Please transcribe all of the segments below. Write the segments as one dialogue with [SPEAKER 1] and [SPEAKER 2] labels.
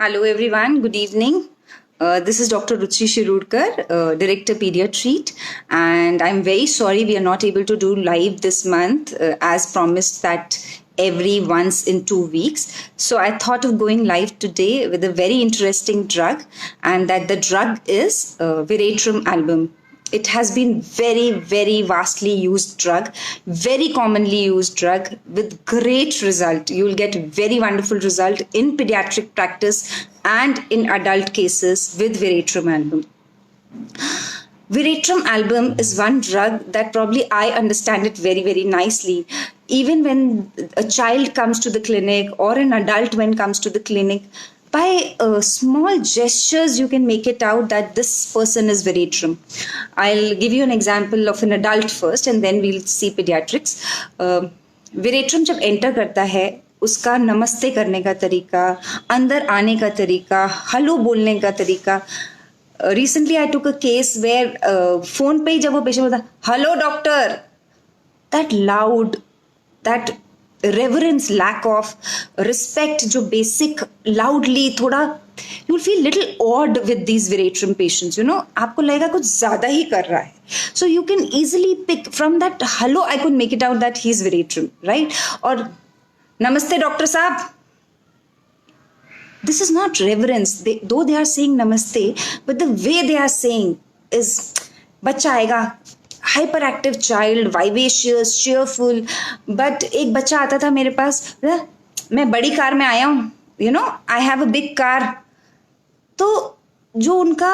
[SPEAKER 1] Hello everyone, good evening. This is Dr. Ruchi Shirudkar, Director Pediatreat, and I'm very sorry we are not able to do live this month as promised that every once in 2 weeks. So I thought of going live today with a very interesting drug, and that the drug is Viratrum album. It has been very vastly used drug, very commonly used drug with great result. You will get very wonderful result in pediatric practice and in adult cases with Viratrum album. Viratrum album is one drug that probably I understand it very nicely. Even when a child comes to the clinic or an adult when comes to the clinic, by small gestures you can make it out that this person is Viratrum. I'll give you an example of an adult first and then we'll see pediatrics. Viratrum जब enter करता है, उसका नमस्ते करने का तरीका, अंदर आने का तरीका, हेलो बोलने का तरीका. Recently I took a case where phone पे ही जब वो पेशेंट बोलता hello doctor, that loud, that reverence, lack of respect, जो basic loudly थोड़ा, you will feel little odd with these Viratrum patients, you know, आपको लगेगा कुछ ज़्यादा ही कर रहा है. So you can easily pick from that hello, I could make it out that he's Viratrum, right? और नमस्ते डॉक्टर साहब, this is not reverence. Though they are saying namaste, but the way they are saying is, बच्चा आएगा, hyperactive child, vivacious, cheerful. But एक बच्चा आता था मेरे पास, मैं बड़ी कार में आया हूँ, you know, I have a big car. तो जो उनका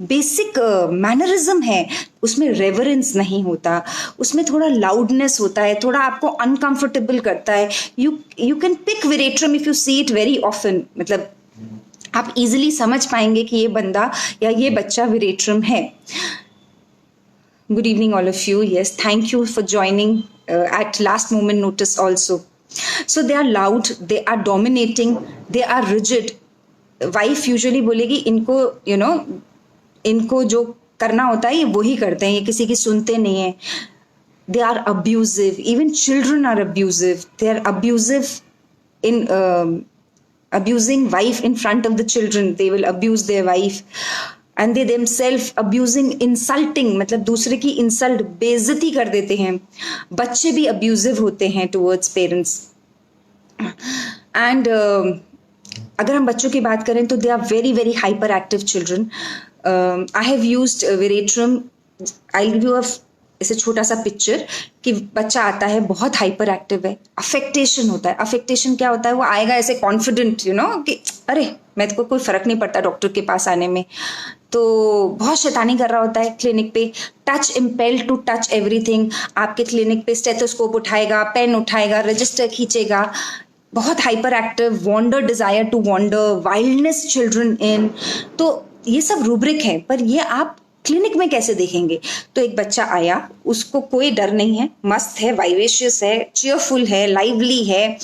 [SPEAKER 1] बेसिक मैनरिज्म है उसमें रेवरेंस नहीं होता, उसमें थोड़ा लाउडनेस होता है, थोड़ा आपको अनकंफर्टेबल करता है. You can pick veratrum if you see it very often. मतलब आप इजीली समझ पाएंगे कि ये बंदा या ये बच्चा विरेट्रम है. Good evening all of you. Yes, thank you for joining at last moment notice also. So they are loud, they are dominating, they are rigid. Wife usually बोलेगी इनको यू नो इनको जो करना होता है ये वही करते हैं, ये किसी की सुनते नहीं है. They are abusive, even children are abusive. They are abusive in abusing wife in front of the children. They will abuse their wife and they themselves abusing, insulting, मतलब दूसरे की इंसल्ट, बेइज्जती कर देते हैं. बच्चे भी अब्यूजिव होते हैं टुवर्ड्स पेरेंट्स. एंड अगर हम बच्चों की बात करें तो they are very hyper active children. I have used veratrum. I give you ऐसे छोटा सा पिक्चर कि बच्चा आता है बहुत हाइपर एक्टिव है, अफेक्टेशन होता है. अफेक्टेशन क्या होता है? वो आएगा ऐसे कॉन्फिडेंट, यू नो, कि अरे मेरे को कोई फर्क नहीं पड़ता डॉक्टर के पास आने में. तो बहुत शैतानी कर रहा होता है क्लिनिक पे. Touch impel to touch everything. आपके क्लिनिक पे स्टेथोस्कोप उठाएगा, पेन उठाएगा, रजिस्टर खींचेगा. बहुत hyper active, wander, desire to wander, wildness children in. तो ये सब रूब्रिक है, पर ये आप क्लिनिक में कैसे देखेंगे? तो एक बच्चा आया, उसको कोई डर नहीं है, मस्त है, वाइवेशियस है, चीयरफुल है, लाइवली है,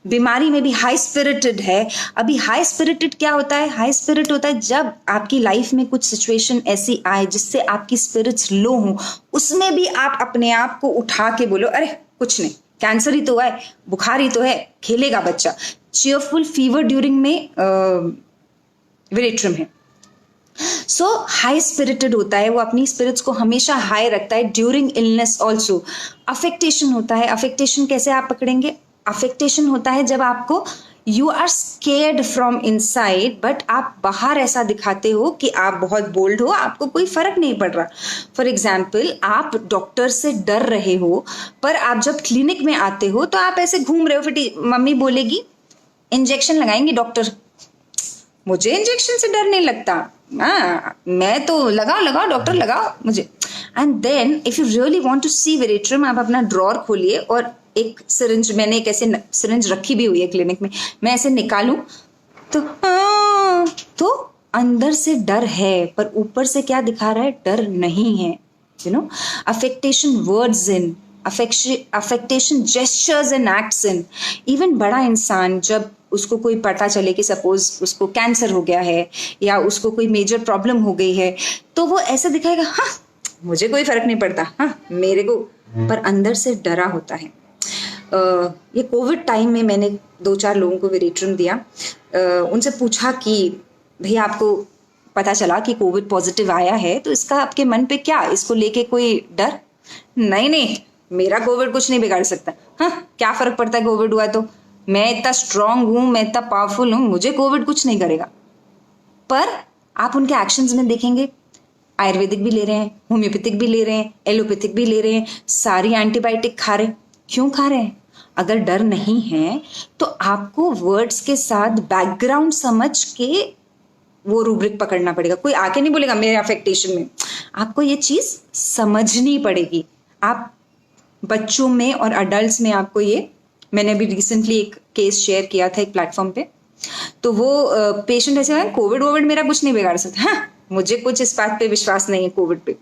[SPEAKER 1] बीमारी में भी हाई स्पिरिटेड है. अभी हाई स्पिरिटेड क्या होता है? हाई स्पिरिट होता है जब आपकी लाइफ में कुछ सिचुएशन ऐसी आए जिससे आपकी स्पिरिट्स लो हो, उसमें भी आप अपने आप को उठा के बोलो अरे कुछ नहीं, कैंसर ही तो है, बुखार ही तो है, खेलेगा बच्चा. चीयरफुल, फीवर ड्यूरिंग में विरेट्रम है. सो हाई स्पिरिटेड होता है, वो अपनी स्पिरिट्स को हमेशा हाई रखता है ड्यूरिंग इलनेस ऑल्सो. अफेक्टेशन होता है. अफेक्टेशन कैसे आप पकड़ेंगे? अफेक्टेशन होता है जब आपको you are scared from inside, but आप बाहर ऐसा दिखाते हो कि आप बहुत बोल्ड हो, आपको कोई फर्क नहीं पड़ रहा. फॉर एग्जाम्पल, आप डॉक्टर से डर रहे हो, पर आप जब क्लिनिक में आते हो तो आप ऐसे घूम रहे हो. फिर मम्मी बोलेगी इंजेक्शन लगाएंगे डॉक्टर. मुझे इंजेक्शन से डर नहीं लगता, हाँ मैं तो लगाओ डॉक्टर लगाओ मुझे. And then if you really want to see veratrum, आप अपना ड्रॉर खोलिए और एक सिरिंज, मैंने एक ऐसे सिरिंज रखी भी हुई है क्लिनिक में, मैं ऐसे निकालूं तो अंदर से डर है, पर ऊपर से क्या दिखा रहा है? डर नहीं है. You know, affectation words in, affectation gestures and acts in. Even बड़ा इंसान जब उसको कोई पता चले कि सपोज उसको कैंसर हो गया है या उसको कोई मेजर प्रॉब्लम हो गई है, तो वो ऐसे दिखाएगा हाँ मुझे कोई फर्क नहीं पड़ता, हाँ मेरे को, पर अंदर से डरा होता है. ये कोविड टाइम में मैंने 2-4 लोगों को वेरेट्रम दिया। उनसे पूछा कि भैया आपको पता चला कि कोविड पॉजिटिव आया है, तो इसका आपके मन पे क्या, इसको लेके कोई डर? नहीं नहीं, मेरा कोविड कुछ नहीं बिगाड़ सकता। हाँ, क्या फर्क पड़ता है कोविड हुआ तो, मैं इतना स्ट्रांग हूं, मैं इतना पावरफुल हूं, मुझे कोविड कुछ नहीं करेगा। पर आप उनके एक्शंस में देखेंगे, आयुर्वेदिक भी ले रहे हैं, होम्योपैथिक भी ले रहे हैं, एलोपैथिक भी ले रहे हैं, सारी एंटीबायोटिक खा रहे हैं। क्यों खा रहे हैं? अगर डर नहीं है तो आपको वर्ड्स के साथ बैकग्राउंड समझ के वो रूब्रिक पकड़ना पड़ेगा। कोई आके नहीं बोलेगा मेरे अफेक्टेशन में, आपको ये चीज समझनी पड़ेगी। आप बच्चों में और अडल्ट्स में आपको ये, मैंने अभी रिसेंटली एक केस शेयर किया था एक प्लेटफॉर्म पे, तो वो पेशेंट ऐसे है, कोविड वोविड मेरा कुछ नहीं बिगाड़ सकता। हाँ, मुझे कुछ इस बात पे विश्वास नहीं है कोविड पे,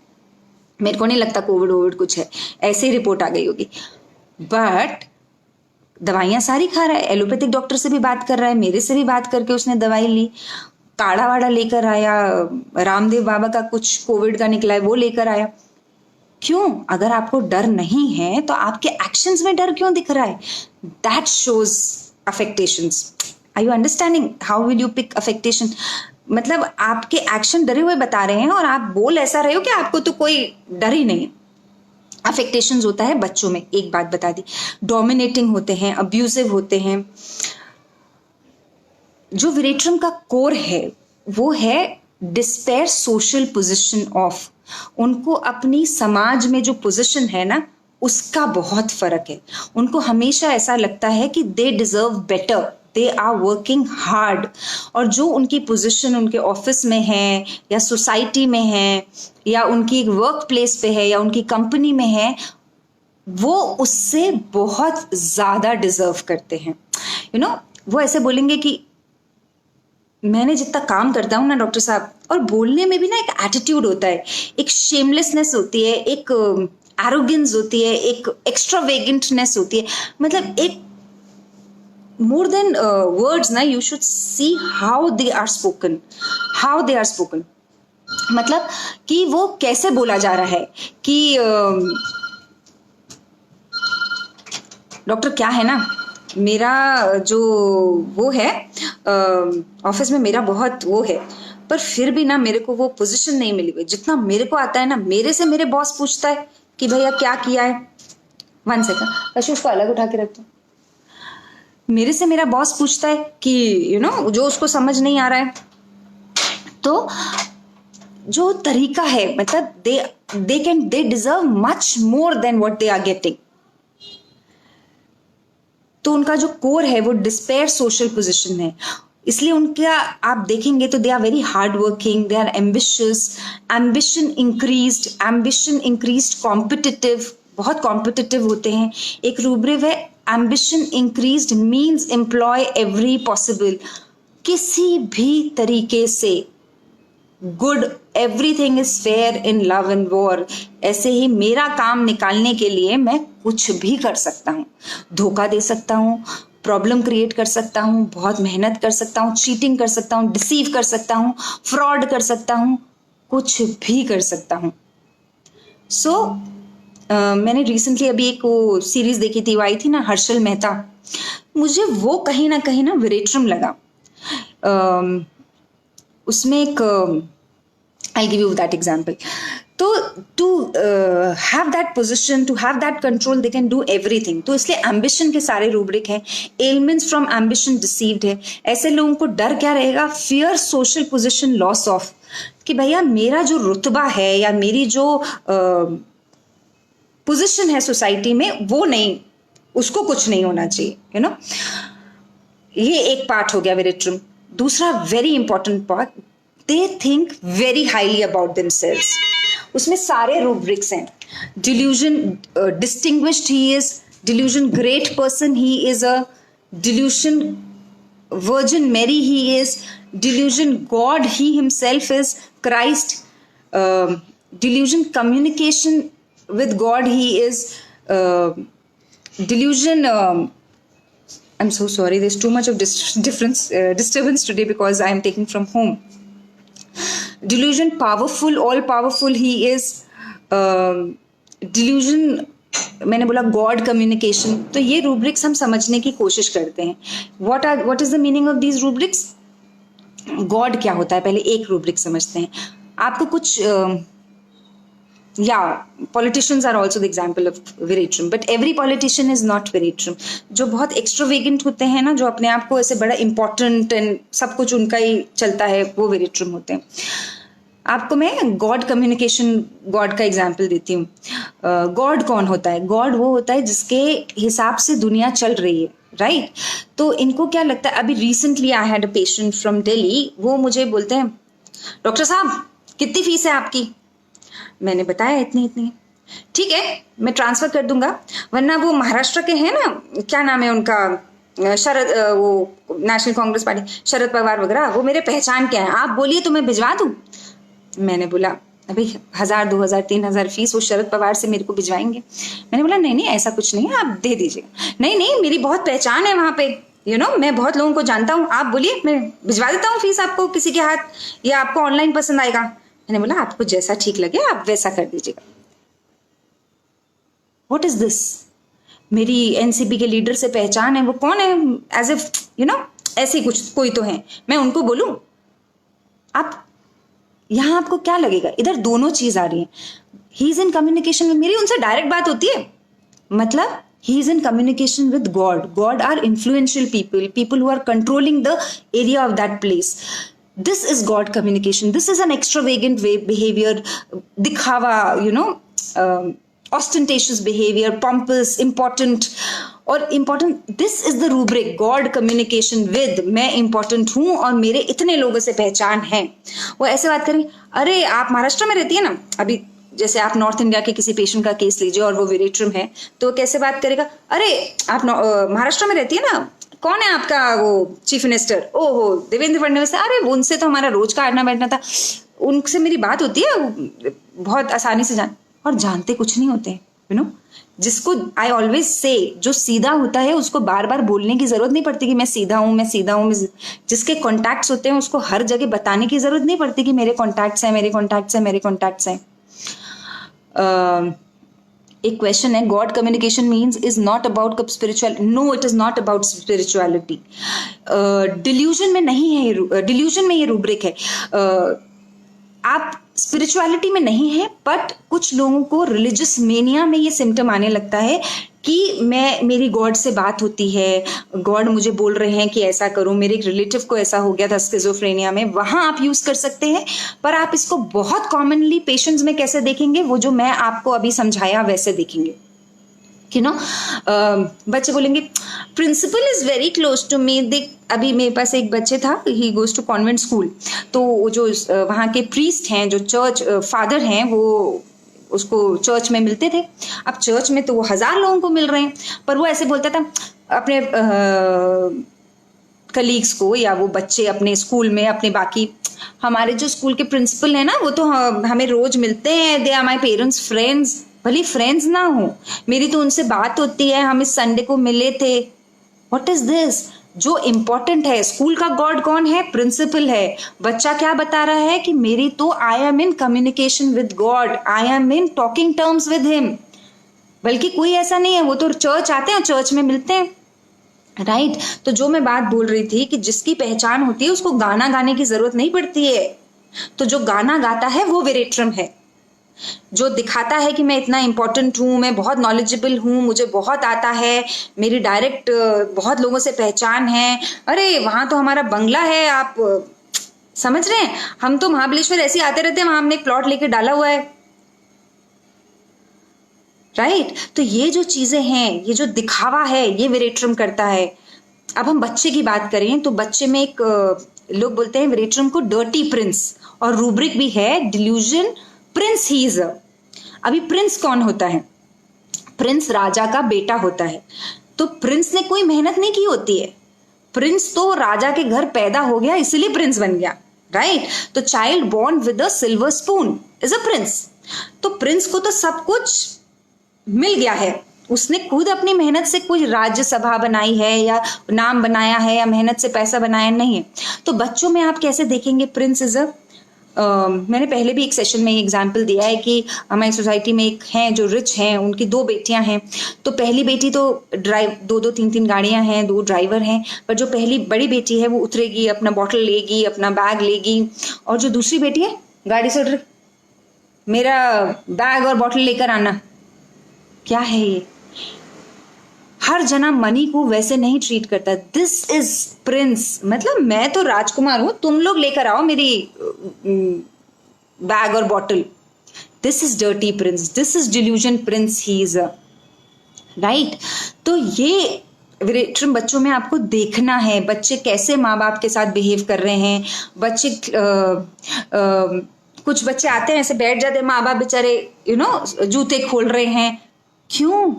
[SPEAKER 1] मेरे को नहीं लगता कोविड वोविड कुछ है, ऐसे ही रिपोर्ट आ गई होगी। बट दवाइयां सारी खा रहा है, एलोपैथिक डॉक्टर से भी बात कर रहा है, मेरे से भी बात करके उसने दवाई ली, काढ़ा वाड़ा लेकर आया, रामदेव बाबा का कुछ कोविड का निकला है वो लेकर आया। क्यों? अगर आपको डर नहीं है तो आपके एक्शंस में डर क्यों दिख रहा है? That shows affectations. Are you understanding? How will you pick affectation? मतलब आपके एक्शन डरे हुए बता रहे हैं और आप बोल ऐसा रहे हो कि आपको तो कोई डर ही नहीं है। अफेक्टेशंस होता है बच्चों में, एक बात बता दी, डोमिनेटिंग होते हैं, अब्यूजिव होते हैं। जो वेरेट्रम का कोर है वो है डिस्पेयर सोशल पोजीशन ऑफ, उनको अपनी समाज में जो पोजीशन है ना उसका बहुत फर्क है। उनको हमेशा ऐसा लगता है कि they deserve better, they are working hard, और जो उनकी पोजीशन उनके ऑफिस में है या सोसाइटी में है या उनकी वर्क प्लेस पे है या उनकी कंपनी में है, वो उससे बहुत ज्यादा डिजर्व करते हैं। यू नो, वो ऐसे बोलेंगे कि मैंने जितना काम करता हूँ ना डॉक्टर साहब, और बोलने में भी ना एक एटीट्यूड होता है, एक शेमलेसनेस होती है, एक एरोगेंस होती है, एक एक्स्ट्रावेगेंटनेस होती है। मतलब एक more than words ना, you should see how they are spoken, how they are spoken। मतलब कि वो कैसे बोला जा रहा है कि डॉक्टर क्या है ना, मेरा जो वो है ऑफिस में मेरा बहुत वो है, पर फिर भी ना मेरे को वो पोजीशन नहीं मिली हुई जितना मेरे को आता है ना। मेरे से मेरे बॉस पूछता है कि भैया क्या किया है, 1 सेकंड कशु उसको अलग उठा के रखता हूँ। मेरे से मेरा बॉस पूछता है कि यू नो जो उसको समझ नहीं आ रहा है, तो जो तरीका है, मतलब they deserve much more than what they are getting. तो उनका जो कोर है वो डिस्पेयर सोशल पोजीशन है, इसलिए उनका आप देखेंगे तो they are very hard working, they are ambitious, ambition increased, competitive, बहुत कॉम्पिटिटिव होते हैं। एक रूब्रिक है, ambition increased means employ every possible, किसी भी तरीके से good, everything is fair in love and war. ऐसे ही मेरा काम निकालने के लिए मैं कुछ भी कर सकता हूँ, धोखा दे सकता हूँ, प्रॉब्लम क्रिएट कर सकता हूँ, बहुत मेहनत कर सकता हूँ, चीटिंग कर सकता हूँ, डिसीव कर सकता हूँ, फ्रॉड कर सकता हूँ, कुछ भी कर सकता हूँ। सो मैंने रिसेंटली अभी एक वो सीरीज देखी थी, वो आई थी ना हर्षल मेहता, मुझे वो कहीं ना वेरेट्रम लगा। उसमें एक I'll give you that example. तो to have that position, to have that control, they can do everything. तो इसलिए ambition के सारे रूब्रिक हैं, ailments from ambition deceived है। ऐसे लोगों को डर क्या रहेगा? fear social position loss of, कि भैया मेरा जो रुतबा है या मेरी जो पोजीशन है सोसाइटी में वो नहीं, उसको कुछ नहीं होना चाहिए, यू नो। ये एक पार्ट हो गया वेरेट्रम। दूसरा very important part, they think very highly about themselves. उसमें सारे रूब्रिक्स हैं। Delusion distinguished he is, delusion great person he is a, delusion Virgin Mary he is, delusion God he himself is, Christ, delusion communication with God he is, delusion, I'm so sorry, there's too much of disturbance today because I am taking from home. Delusion powerful, all powerful he is, delusion मैंने बोला God communication, तो ये rubrics हम समझने की कोशिश करते हैं. What is the meaning of these rubrics? God क्या होता है, पहले एक रूब्रिक समझते हैं. आपको कुछ या politicians are also the example of veratrum, but every politician is not veratrum. जो बहुत एक्स्ट्रावेगेंट होते हैं ना, जो अपने आप को ऐसे बड़ा इंपॉर्टेंट एंड सब कुछ उनका ही चलता है, वो वेरेट्रम होते हैं. आपको मैं गॉड कम्युनिकेशन, गॉड का एग्जाम्पल देती हूँ. गॉड कौन होता है? गॉड वो होता है जिसके हिसाब से दुनिया चल रही है, राइट? तो इनको क्या लगता है, अभी recently I had a patient from Delhi, वो मुझे बोलते हैं डॉक्टर साहब कितनी फीस है आपकी? मैंने बताया इतनी इतनी. ठीक है, मैं ट्रांसफर कर दूंगा. वरना वो महाराष्ट्र के हैं ना, क्या नाम है उनका, शरद, वो नेशनल कांग्रेस पार्टी, शरद पवार वगैरह, वो मेरे पहचान के हैं, आप बोलिए तो मैं भिजवा दूं. मैंने बोला अभी 1000 2000 3000 फीस वो शरद पवार से मेरे को भिजवाएंगे? मैंने बोला नहीं नहीं, ऐसा कुछ नहीं है, आप दे दीजिएगा. नहीं नहीं, मेरी बहुत पहचान है वहां पे, मैं बहुत लोगों को जानता हूँ, आप बोलिए मैं भिजवा देता हूँ फीस आपको किसी के हाथ, या आपको ऑनलाइन पसंद आएगा. मैंने बोला आपको जैसा ठीक लगे आप वैसा कर दीजिएगा. What is this? मेरी एनसीपी के लीडर से पहचान है, वो कौन है, एज इफ ऐसे कुछ कोई तो है, मैं उनको बोलूं? आप यहां आपको क्या लगेगा, इधर दोनों चीज आ रही है. ही इज इन कम्युनिकेशन में, मेरी उनसे डायरेक्ट बात होती है, मतलब he is in communication with God are influential people who are controlling the area of that place. This is God communication. This is an extravagant behavior, dikhawa, ostentatious behavior, pompous, important. और important, this is the rubric, God communication with, मैं important हूँ और मेरे इतने लोगों से पहचान है. वो ऐसे बात करेंगे, अरे आप महाराष्ट्र में रहती है ना, अभी जैसे आप नॉर्थ इंडिया के किसी पेशेंट का केस लीजिए और वो वेरेट्रम है, तो कैसे बात करेगा, अरे आप महाराष्ट्र में रहती है ना, कौन है आपका वो चीफ मिनिस्टर? ओहो देवेंद्र फडणवीस. अरे उनसे तो हमारा रोज का आना बैठना था, उनसे मेरी बात होती है, बहुत आसानी से और जानते कुछ नहीं होते. जिसको आई ऑलवेज से, जो सीधा होता है उसको बार बार बोलने की जरूरत नहीं पड़ती कि मैं सीधा हूं, मैं सीधा हूं. जिसके कॉन्टैक्ट्स होते हैं उसको हर जगह बताने की जरूरत नहीं पड़ती कि मेरे कॉन्टैक्ट्स हैं, मेरे कॉन्टैक्ट्स हैं, मेरे कॉन्टैक्ट्स हैं. एक क्वेश्चन है, God communication means is not about spiritual. No, it is not about spirituality. Delusion में नहीं है, डिल्यूजन में ये रूब्रिक है. आप स्पिरिचुअलिटी में नहीं है, बट कुछ लोगों को रिलीजियस मेनिया में ये सिम्टम आने लगता है कि मेरी गॉड से बात होती है, गॉड मुझे बोल रहे हैं कि ऐसा करूं, मेरे एक रिलेटिव को ऐसा हो गया था स्किज़ोफ्रेनिया में, वहां आप यूज कर सकते हैं. पर आप इसको बहुत कॉमनली पेशेंट्स में कैसे देखेंगे, वो जो मैं आपको अभी समझाया वैसे देखेंगे. बच्चे बोलेंगे principal is very close to me. देख, अभी मेरे पास एक बच्चे था, he goes to convent school, तो जो वहाँ के प्रीस्ट हैं, जो चर्च फादर हैं, वो उसको चर्च में मिलते थे. अब चर्च में तो वो 1000 लोगों को मिल रहे हैं, पर वो ऐसे बोलता था अपने कलीग्स को, या वो बच्चे अपने स्कूल में, अपने बाकी हमारे जो स्कूल के प्रिंसिपल हैं ना, वो तो हमें रोज मिलते हैं, they are my parents friends. भले फ्रेंड्स ना हो, मेरी तो उनसे बात होती है, हम इस संडे को मिले थे. What is this? जो इम्पोर्टेंट है, स्कूल का गॉड कौन है? प्रिंसिपल है. बच्चा क्या बता रहा है कि मेरी तो I am in communication with God, I am in talking terms with him. बल्कि कोई ऐसा नहीं है, वो तो चर्च आते हैं, चर्च में मिलते हैं, राइट? तो जो मैं बात बोल रही थी कि जिसकी पहचान होती है उसको गाना गाने की जरूरत नहीं पड़ती है. तो जो गाना गाता है वो वेरेट्रम है. जो दिखाता है कि मैं इतना इंपॉर्टेंट हूँ, मैं बहुत नॉलेजेबल हूँ, मुझे बहुत आता है, मेरी डायरेक्ट बहुत लोगों से पहचान है, अरे वहां तो हमारा बंगला है, आप समझ रहे हैं, हम तो महाबलेश्वर ऐसे आते रहते हैं, वहां हमने एक प्लॉट लेके डाला हुआ है, राइट? तो ये जो चीजें हैं, ये जो दिखावा है, ये वेरेट्रम करता है. अब हम बच्चे की बात करें तो बच्चे में एक लोग बोलते हैं वेरेट्रम को डर्टी प्रिंस, और रूब्रिक भी है डिल्यूजन प्रिंस ही इज. अभी प्रिंस कौन होता है? प्रिंस राजा का बेटा होता है. तो प्रिंस ने कोई मेहनत नहीं की होती है, प्रिंस तो राजा के घर पैदा हो गया इसलिए प्रिंस बन गया, राइट? तो child born with a silver spoon is a prince. तो प्रिंस को तो सब कुछ मिल गया है, उसने खुद अपनी मेहनत से कोई राज्यसभा बनाई है या नाम बनाया है या मेहनत से पैसा बनाया नहीं है. तो बच्चों में आप कैसे देखेंगे प्रिंस इज अ मैंने पहले भी एक सेशन में एग्जाम्पल दिया है कि हमारी सोसाइटी में एक हैं जो रिच हैं, उनकी 2 बेटियां हैं। तो पहली बेटी तो ड्राइव 2-2 3-3 गाड़ियां हैं, 2 ड्राइवर हैं, पर जो पहली बड़ी बेटी है वो उतरेगी, अपना बॉटल लेगी, अपना बैग लेगी, और जो दूसरी बेटी है गाड़ी से उतर, मेरा बैग और बॉटल लेकर आना। क्या है ये? हर जना मनी को वैसे नहीं ट्रीट करता। दिस इज प्रिंस, मतलब मैं तो राजकुमार हूं, तुम लोग लेकर आओ मेरी बैग और bottle. This is dirty Prince, this is delusion Prince, he is right. तो ये विरेट्रम बच्चों में आपको देखना है, बच्चे कैसे माँ बाप के साथ बिहेव कर रहे हैं। बच्चे कुछ बच्चे आते हैं ऐसे बैठ जाते हैं, माँ बाप बेचारे जूते खोल रहे हैं। क्यों?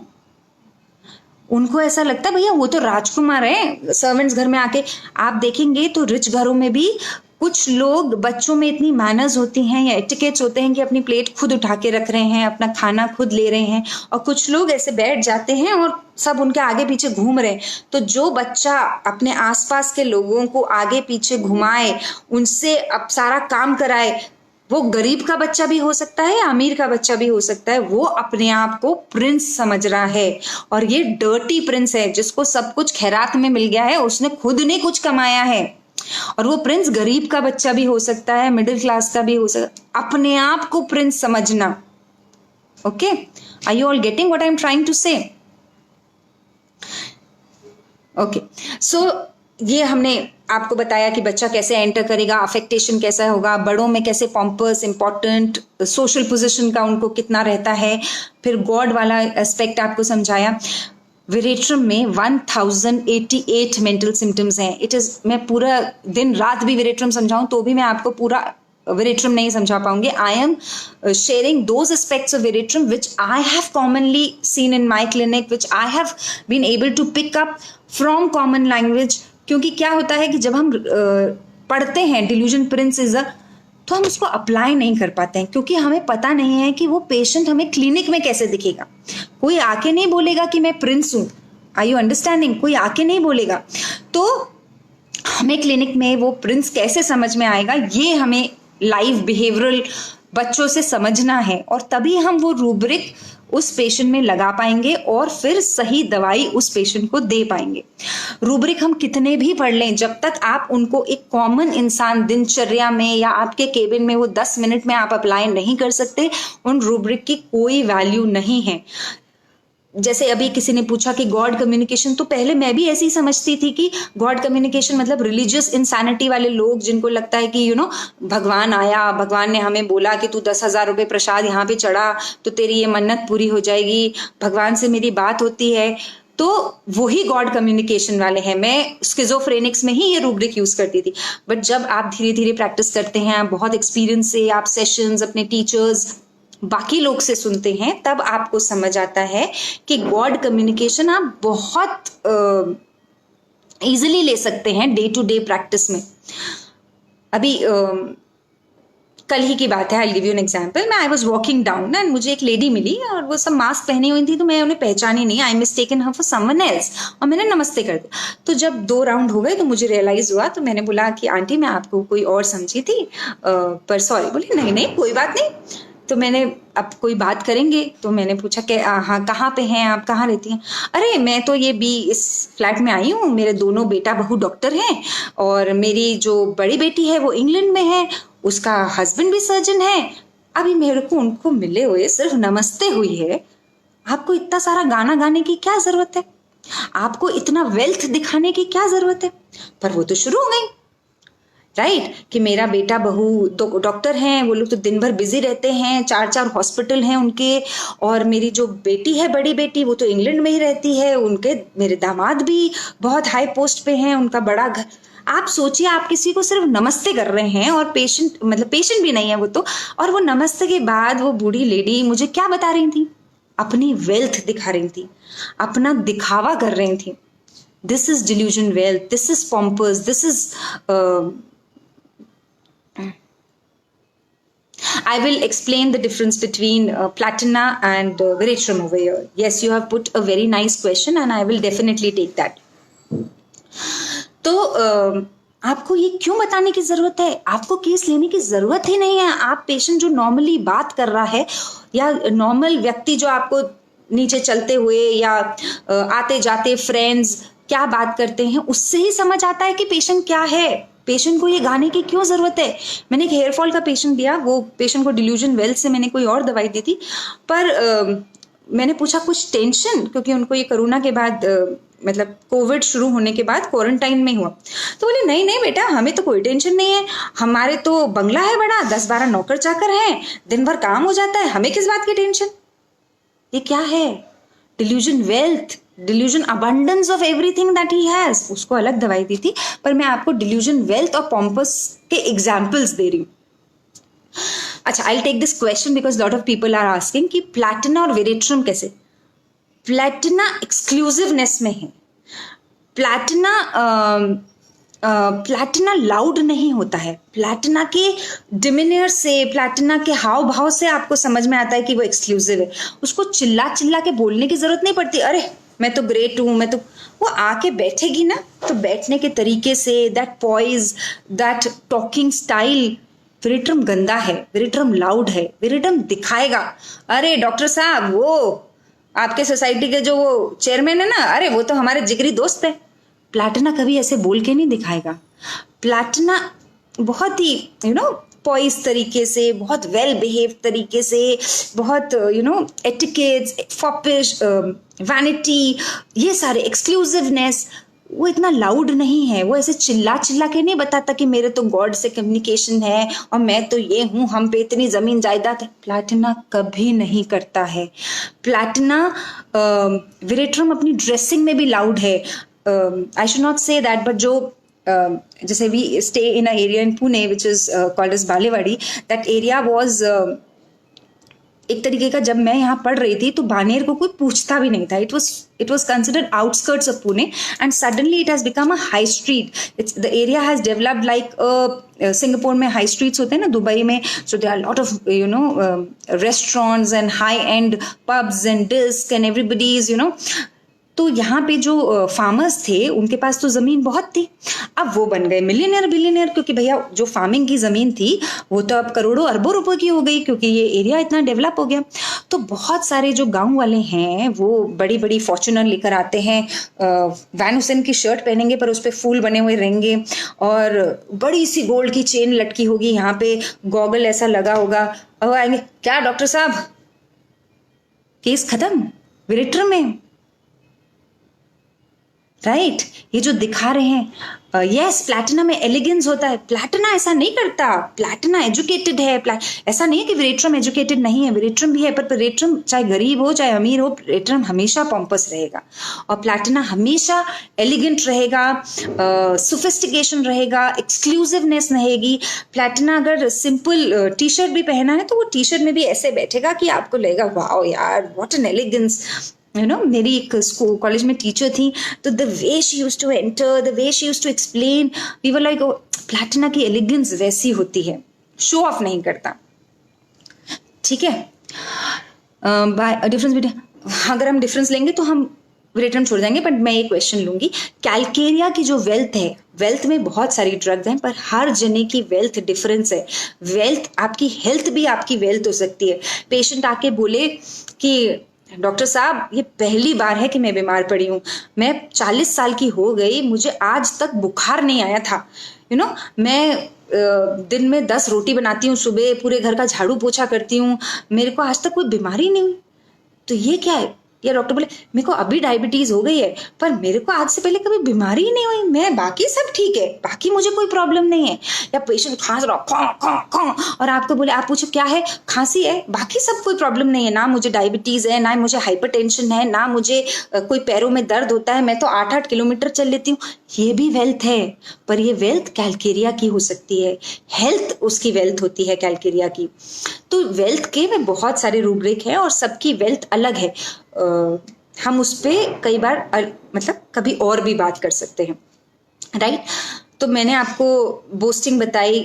[SPEAKER 1] उनको ऐसा लगता है भैया वो तो राजकुमार है। सर्वेंट्स घर में आके आप देखेंगे तो रिच घरों में भी कुछ लोग, बच्चों में इतनी मैनर्स होती हैं या एटिकेट्स होते हैं कि अपनी प्लेट खुद उठा के रख रहे हैं, अपना खाना खुद ले रहे हैं, और कुछ लोग ऐसे बैठ जाते हैं और सब उनके आगे पीछे घूम रहे हैं। तो जो बच्चा अपने आसपास के लोगों को आगे पीछे घुमाए, उनसे अब सारा काम कराए, वो गरीब का बच्चा भी हो सकता है या अमीर का बच्चा भी हो सकता है, वो अपने आप को प्रिंस समझ रहा है। और ये डर्टी प्रिंस है जिसको सब कुछ खैरात में मिल गया है, उसने खुद ने कुछ कमाया है। और वो प्रिंस गरीब का बच्चा भी हो सकता है, मिडिल क्लास का भी हो सकता है। अपने आप को प्रिंस समझना। Okay, are you all getting what I am trying to say? Okay, so ये हमने आपको बताया कि बच्चा कैसे एंटर करेगा, अफेक्टेशन कैसा होगा, बड़ों में कैसे पॉम्पस, इंपॉर्टेंट, सोशल पोजीशन का उनको कितना रहता है, फिर गॉड वाला एस्पेक्ट आपको समझाया। विरेट्रम में 1088 मेंटल सिम्टम्स हैं। इट इज, मैं पूरा दिन रात भी विरेट्रम समझाऊं तो भी मैं आपको पूरा विरेट्रम नहीं समझा पाऊंगी। I am sharing those aspects of viratrum which I have commonly seen in my clinic, which I have been able to pick up from common language। क्योंकि क्या होता है कि जब हम पढ़ते हैं डिल्यूजन प्रिंस इज अ, तो हम उसको अप्लाई नहीं कर पाते हैं, क्योंकि हमें पता नहीं है कि वो पेशेंट हमें क्लिनिक में कैसे दिखेगा। कोई आके नहीं बोलेगा कि मैं प्रिंस हूं। Are you understanding? कोई आके नहीं बोलेगा। तो हमें क्लिनिक में वो प्रिंस कैसे समझ में आएगा, ये हमें लाइव बिहेवियरल बच्चों से समझना है, और तभी हम वो रूब्रिक उस पेशेंट में लगा पाएंगे और फिर सही दवाई उस पेशेंट को दे पाएंगे। रूब्रिक हम कितने भी पढ़ लें, जब तक आप उनको एक कॉमन इंसान दिनचर्या में या आपके केबिन में वो 10 मिनट में आप अप्लाई नहीं कर सकते, उन रूब्रिक की कोई वैल्यू नहीं है। जैसे अभी किसी ने पूछा कि गॉड कम्युनिकेशन, तो पहले मैं भी ऐसी समझती थी कि गॉड कम्युनिकेशन मतलब रिलीजियस इंसैनिटी वाले लोग, जिनको लगता है कि भगवान आया, भगवान ने हमें बोला कि तू 10,000 रुपए प्रसाद यहाँ पे चढ़ा तो तेरी ये मन्नत पूरी हो जाएगी, भगवान से मेरी बात होती है, तो वही गॉड कम्युनिकेशन वाले हैं। मैं स्किज़ोफ्रेनिक्स में ही ये रूब्रिक यूज करती थी। बट जब आप धीरे धीरे प्रैक्टिस करते हैं, बहुत एक्सपीरियंस से, आप सेशंस अपने टीचर्स, बाकी लोग से सुनते हैं, तब आपको समझ आता है कि गॉड कम्युनिकेशन आप बहुत इजीली ले सकते हैं डे टू डे प्रैक्टिस में। अभी कल ही की बात है, I give you an example. मैं I was walking down and मुझे एक लेडी मिली और वो सब मास्क पहनी हुई थी, तो मैं उन्हें पहचानी नहीं। I mistaken her for someone else और मैंने नमस्ते कर दिया। तो जब 2 राउंड हो गए तो मुझे रियलाइज हुआ, तो मैंने बोला कि आंटी मैं आपको कोई और समझी थी, पर सॉरी। बोली नहीं नहीं कोई बात नहीं। तो मैंने, अब कोई बात करेंगे, तो मैंने पूछा कि हाँ कहाँ पे हैं आप, कहाँ रहती हैं? अरे मैं तो ये भी इस फ्लैट में आई हूँ, मेरे दोनों बेटा बहू डॉक्टर हैं और मेरी जो बड़ी बेटी है वो इंग्लैंड में है, उसका हस्बैंड भी सर्जन है। अभी मेरे को उनको मिले हुए सिर्फ नमस्ते हुई है, आपको इतना सारा गाना गाने की क्या जरूरत है? आपको इतना वेल्थ दिखाने की क्या जरूरत है? पर वो तो शुरू हो गई, राइट, कि मेरा बेटा बहू तो डॉक्टर हैं, वो लोग तो दिन भर बिजी रहते हैं, 4-4 हॉस्पिटल हैं उनके, और मेरी जो बेटी है बड़ी बेटी वो तो इंग्लैंड में ही रहती है, उनके मेरे दामाद भी बहुत हाई पोस्ट पे हैं, उनका बड़ा घर। आप सोचिए, आप किसी को सिर्फ नमस्ते कर रहे हैं और पेशेंट, मतलब पेशेंट भी नहीं है वो तो, और वो नमस्ते के बाद वो बूढ़ी लेडी मुझे क्या बता रही थी? अपनी वेल्थ दिखा रही थी, अपना दिखावा कर रही थी। This is delusion wealth, this is pompous, this is I will explain the difference between platina and veratrum over here. Yes, you have put a very nice question and I will definitely take that. तो आपको ये क्यों बताने की जरूरत है? आपको case लेने की जरूरत ही नहीं है। आप पेशेंट जो नॉर्मली बात कर रहा है या नॉर्मल व्यक्ति जो आपको नीचे चलते हुए या आते जाते फ्रेंड्स क्या बात करते हैं, उससे ही समझ आता है कि पेशेंट क्या है। पेशेंट को ये गाने की क्यों जरूरत है? मैंने एक हेयर फॉल का पेशेंट दिया, वो पेशेंट को डिल्यूजन वेल्थ से मैंने कोई और दवाई दी थी, पर मैंने पूछा कुछ टेंशन, क्योंकि उनको ये कोरोना के बाद मतलब कोविड शुरू होने के बाद क्वारंटाइन में हुआ। तो बोले नहीं नहीं बेटा, हमें तो कोई टेंशन नहीं है, हमारे तो बंगला है बड़ा, 10-12 नौकर चाकर हैं, दिन भर काम हो जाता है, हमें किस बात की टेंशन। ये क्या है? Delusion wealth, delusion abundance of everything that he has, उसको अलग दवाई दी थी, पर मैं आपको डिल्यूजन वेल्थ और पॉम्पस के एग्जाम्पल्स दे रही हूँ। अच्छा, I take this question because lot of people are asking कि प्लैटिना और वेरेट्रम कैसे। प्लैटिना एक्सक्लूसिवनेस में है। प्लैटिना प्लैटिना लाउड नहीं होता है। प्लैटिना के डिमिनियर से, प्लैटिना के हाव भाव से आपको समझ में आता है कि वो एक्सक्लूसिव है। उसको चिल्ला चिल्ला के बोलने की जरूरत नहीं पड़ती, अरे मैं तो ग्रेट हूं, मैं तो, वो आके बैठेगी ना, तो बैठने के तरीके से, that poise, that talking style. Veratrum गंदा है, वेरेट्रम लाउड है, वेरेट्रम दिखाएगा, अरे डॉक्टर साहब वो आपके सोसाइटी के जो वो चेयरमैन है ना, अरे वो तो हमारे जिगरी दोस्त है। प्लैटिना कभी ऐसे बोल के नहीं दिखाएगा। प्लैटिना बहुत ही पॉइस तरीके से, बहुत वेल बिहेव तरीके से, बहुत एटिकेट्स, फॉपिश, वैनिटी, ये सारे एक्सक्लूसिवनेस, वो इतना लाउड नहीं है। वो ऐसे चिल्ला चिल्ला के नहीं बताता कि मेरे तो गॉड से कम्युनिकेशन है और मैं तो ये हूं, हम पे इतनी जमीन जायदाद है। प्लैटिना कभी नहीं करता है। प्लैटिना, वेरेट्रम अपनी ड्रेसिंग में भी लाउड है। I should not say that, but जो जैसे we stay in a area in Pune which is called as Balewadi, that area was एक तरीके का, जब मैं यहाँ पढ़ रही थी तो बानेर को कोई पूछता भी नहीं था। It was considered outskirts of Pune and suddenly it has become a high street. It's the area has developed like Singapore में हाई स्ट्रीट्स होते हैं ना, दुबई में, so there are lot of restaurants and high end pubs and disc and everybody is तो यहाँ पे जो फार्मर्स थे उनके पास तो जमीन बहुत थी। अब वो बन गए मिलियनियर बिलियनियर, क्योंकि भैया जो फार्मिंग की जमीन थी वो तो अब करोड़ों अरबों रुपए की हो गई, क्योंकि ये एरिया इतना डेवलप हो गया। तो बहुत सारे जो गांव वाले हैं वो बड़ी बड़ी फॉर्च्यूनर लेकर आते हैं, वैन हुसैन की शर्ट पहनेंगे पर उस पर फूल बने हुए रहेंगे, और बड़ी सी गोल्ड की चेन लटकी होगी, यहाँ पे गॉगल ऐसा लगा होगा, और आएंगे, क्या डॉक्टर साहब केस खत्म, वेरेट्रम में, राइट। ये जो दिखा रहे हैं, यस प्लैटिना में एलिगेंस होता है। प्लैटिना ऐसा नहीं करता, प्लैटिना एजुकेटेड है। ऐसा नहीं है कि वेरेट्रम एजुकेटेड नहीं है, वेरेट्रम भी है, पर वेरेट्रम चाहे गरीब हो चाहे अमीर हो, वेरेट्रम हमेशा पॉम्पस रहेगा और प्लैटिना हमेशा एलिगेंट रहेगा, सोफिस्टिकेशन रहेगा, एक्सक्लूसिवनेस रहेगी। प्लैटिना अगर सिंपल टी शर्ट भी पहना है तो वो टी शर्ट में भी ऐसे बैठेगा कि आपको लगेगा वाओ यार, व्हाट एन एलिगेंस। मेरी एक स्कूल कॉलेज में टीचर थी, तो the way she used to enter, the way she used to explain, we were like, platina की एलिगेंस वैसी होती है, शो ऑफ नहीं करता। ठीक है, बाय डिफरेंस बिटवीन, अगर हम डिफरेंस लेंगे तो हम वेरेट्रम छोड़ देंगे, बट मैं ये क्वेश्चन लूंगी, कैलकेरिया की जो वेल्थ है, वेल्थ में बहुत सारी ड्रग्स हैं पर हर जने की वेल्थ डिफरेंस है। वेल्थ, आपकी हेल्थ भी आपकी वेल्थ हो सकती है। पेशेंट आके बोले कि डॉक्टर साहब ये पहली बार है कि मैं बीमार पड़ी हूँ, मैं 40 साल की हो गई, मुझे आज तक बुखार नहीं आया था, मैं दिन में 10 रोटी बनाती हूँ, सुबह पूरे घर का झाड़ू पोछा करती हूँ, मेरे को आज तक कोई बीमारी नहीं हुई, तो ये क्या है। या डॉक्टर बोले मेरे को अभी डायबिटीज हो गई है पर मेरे को आज से पहले कभी बीमारी ही नहीं हुई, मैं बाकी सब ठीक है, बाकी मुझे कोई प्रॉब्लम नहीं है। या पेशेंट खांस रहा खा और आपको बोले, आप पूछो क्या है, खांसी है, बाकी सब कोई प्रॉब्लम नहीं है, ना मुझे डायबिटीज है, ना मुझे हाइपरटेंशन है, ना मुझे कोई पैरों में दर्द होता है, मैं तो 8-8 किलोमीटर चल लेती हूँ। ये भी वेल्थ है, पर ये वेल्थ कैलकेरिया की हो सकती है, हेल्थ उसकी वेल्थ होती है कैलकेरिया की। तो वेल्थ के में बहुत सारे रूब्रिक है और सबकी वेल्थ अलग है। हम उस पर कई बार मतलब कभी और भी बात कर सकते हैं, राइट। तो मैंने आपको बोस्टिंग बताई,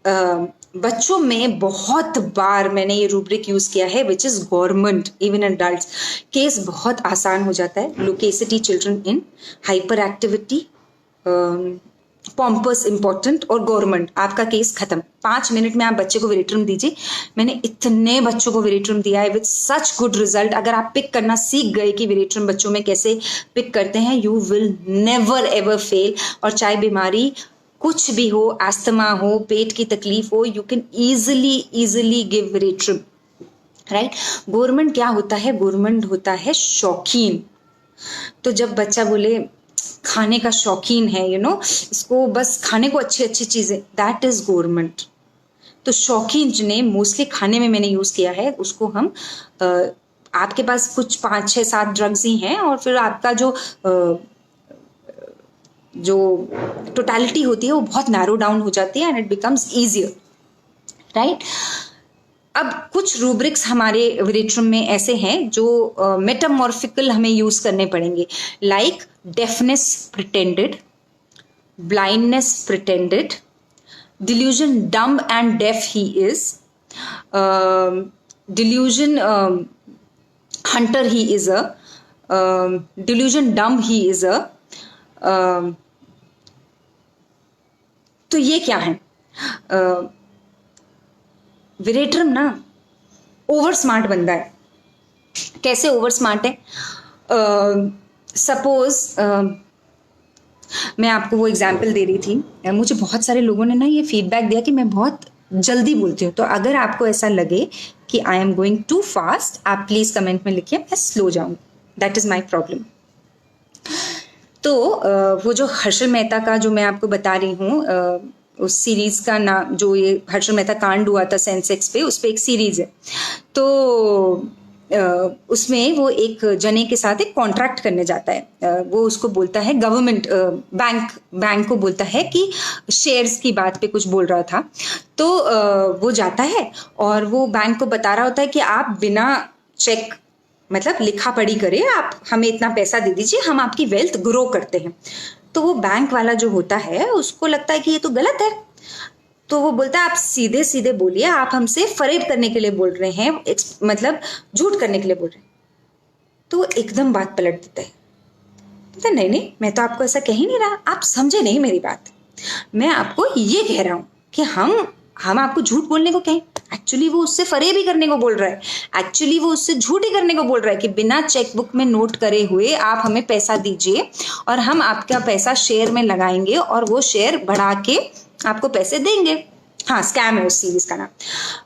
[SPEAKER 1] बच्चों में बहुत बार मैंने ये रूब्रिक यूज किया है, which is government even adults. Case बहुत आसान हो जाता है। Loquacity children in hyper activity, pompous important और गवर्नमेंट, आपका केस खत्म। 5 मिनट में आप बच्चे को वेरिट्रम दीजिए। मैंने इतने बच्चों को वेरिट्रम दिया है विद सच गुड रिजल्ट। अगर आप पिक करना सीख गए कि वेरिट्रम बच्चों में कैसे पिक करते हैं, you will never ever fail. और चाहे बीमारी कुछ भी हो, एस्थमा हो, पेट की तकलीफ हो, you can easily give veratrum, right. Government क्या होता है? गवर्नमेंट होता है शौकीन। तो जब बच्चा बोले खाने का शौकीन है, इसको बस खाने को अच्छी अच्छी चीजें, दैट इज गवर्नमेंट। तो शौकीन जिन्हें मोस्टली खाने में मैंने यूज किया है, उसको हम आपके पास कुछ 5 6 7 ड्रग्स ही हैं, और फिर आपका जो टोटलिटी होती है वो बहुत नैरो डाउन हो जाती है and it becomes easier, right. अब कुछ रूब्रिक्स हमारे वेरिट्रम में ऐसे हैं जो मेटामॉर्फिकल हमें यूज करने पड़ेंगे, like deafness pretended, blindness pretended, delusion dumb and deaf he is, delusion hunter he is a, delusion dumb he is a. तो ये क्या है? वेरिट्रम ना ओवर स्मार्ट बंदा है। कैसे ओवर स्मार्ट है? सपोज मैं आपको वो एग्जाम्पल दे रही थी, मुझे बहुत सारे लोगों ने ना ये फीडबैक दिया कि मैं बहुत जल्दी बोलती हूँ। तो अगर आपको ऐसा लगे कि I am going too fast, आप प्लीज कमेंट में लिखिए मैं स्लो जाऊँ, दैट इज माई प्रॉब्लम। तो वो जो हर्षल मेहता का जो मैं आपको बता रही हूँ, उस सीरीज का नाम, जो ये हर्षल मेहता कांड हुआ था सेंसेक्स पे, उस पे एक सीरीज है। तो उसमें वो एक जने के साथ एक कॉन्ट्रैक्ट करने जाता है। वो उसको बोलता है गवर्नमेंट बैंक को बोलता है कि शेयर्स की बात पे कुछ बोल रहा था। तो वो जाता है और वो बैंक को बता रहा होता है कि आप बिना चेक मतलब लिखा पढ़ी करे आप हमें इतना पैसा दे दीजिए, हम आपकी वेल्थ ग्रो करते हैं। तो वो बैंक वाला जो होता है उसको लगता है कि ये तो गलत है। तो वो बोलता है आप सीधे सीधे बोलिए, आप हमसे फरेब करने के लिए बोल रहे हैं, मतलब झूठ करने के लिए बोल रहे हैं। तो वो एकदम बात पलट देता है, बोलता नहीं नहीं, मैं तो आपको ऐसा कह ही नहीं रहा, आप समझे नहीं मेरी बात। मैं आपको ये कह रहा हूं कि हम आपको झूठ बोलने को कहें, एक्चुअली वो उससे फरेब ही करने को बोल रहा है, एक्चुअली वो उससे झूठ ही करने को बोल रहा है कि बिना चेकबुक में नोट करे हुए आप हमें पैसा दीजिए और हम आपका पैसा शेयर में लगाएंगे और वो शेयर बढ़ा के आपको पैसे देंगे। हाँ, स्कैम है उस सीरीज का नाम।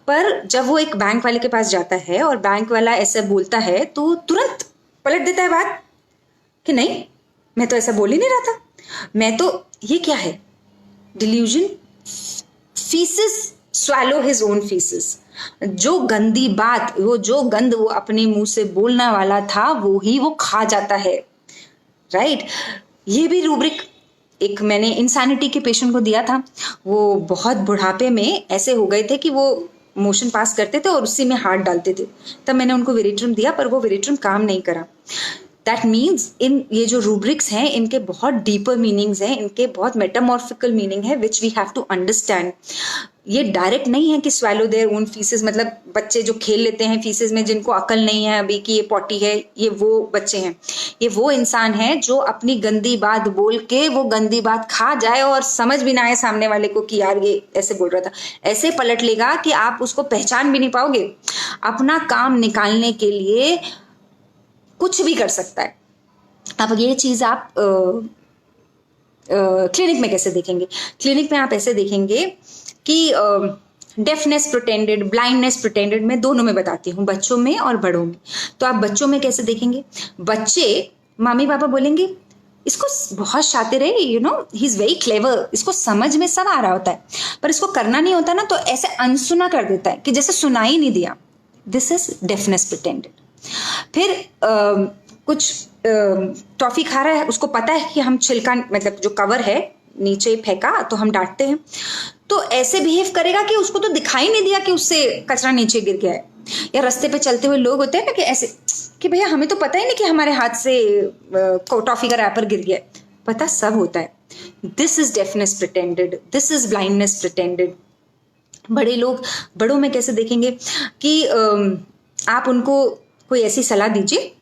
[SPEAKER 1] पर जब वो एक बैंक वाले के पास जाता है और बैंक वाला ऐसे बोलता है तो तुरंत पलट देता है बात कि नहीं, मैं तो ऐसा बोल ही नहीं रहा था, मैं तो, ये क्या है delusion, faeces swallow his own faeces. जो गंदी बात, वो जो गंद वो अपने मुंह से बोलने वाला था वो ही वो खा जाता है, राइट। ये भी रूब्रिक एक मैंने इंसैनिटी के पेशेंट को दिया था। वो बहुत बुढ़ापे में ऐसे हो गए थे कि वो मोशन पास करते थे और उसी में हाथ डालते थे, तब मैंने उनको वेरिट्रम दिया, पर वो वेरिट्रम काम नहीं करा। दैट मीन्स इन ये जो रूब्रिक्स हैं इनके बहुत डीपर मीनिंग्स हैं, इनके बहुत मेटामॉर्फिकल मीनिंग है which we have to understand. ये डायरेक्ट नहीं है कि स्वैलो देयर ओन फीसेस, मतलब बच्चे जो खेल लेते हैं फीसेस में, जिनको अकल नहीं है अभी कि ये पॉटी है, ये वो बच्चे हैं। ये वो इंसान है जो अपनी गंदी बात बोल के वो गंदी बात खा जाए और समझ भी ना आए सामने वाले को कि यार ये ऐसे बोल रहा था, ऐसे पलट लेगा कि आप उसको पहचान भी नहीं पाओगे। अपना काम निकालने के लिए कुछ भी कर सकता है। अब ये चीज आप क्लिनिक में कैसे देखेंगे? क्लिनिक में आप ऐसे देखेंगे कि डेफनेस प्रिटेंडेड, ब्लाइंडनेस प्रिटेंडेड, मैं दोनों में बताती हूँ, बच्चों में और बड़ों में। तो आप बच्चों में कैसे देखेंगे? बच्चे, मामी पापा बोलेंगे इसको बहुत शातिर है, ही इज वेरी क्लेवर, इसको समझ में सब आ रहा होता है, पर इसको करना नहीं होता ना, तो ऐसे अनसुना कर देता है कि जैसे सुना ही नहीं दिया। This is deafness pretended. फिर कुछ टॉफी खा रहा है, उसको पता है कि हम छिलका, मतलब जो कवर है नीचे फेंका तो हम डांटते हैं, तो ऐसे बिहेव करेगा कि उसको तो दिखाई नहीं दिया कि उससे कचरा नीचे गिर गया है। या रास्ते पे चलते हुए लोग होते हैं ना कि ऐसे कि भैया हमें तो पता ही नहीं कि हमारे हाथ से टॉफी का रैपर गिर गया है, पता सब होता है। This is deafness pretended, this is blindness pretended. बड़े लोग, बड़ों में कैसे देखेंगे कि आप उनको कोई ऐसी सलाह दीजिए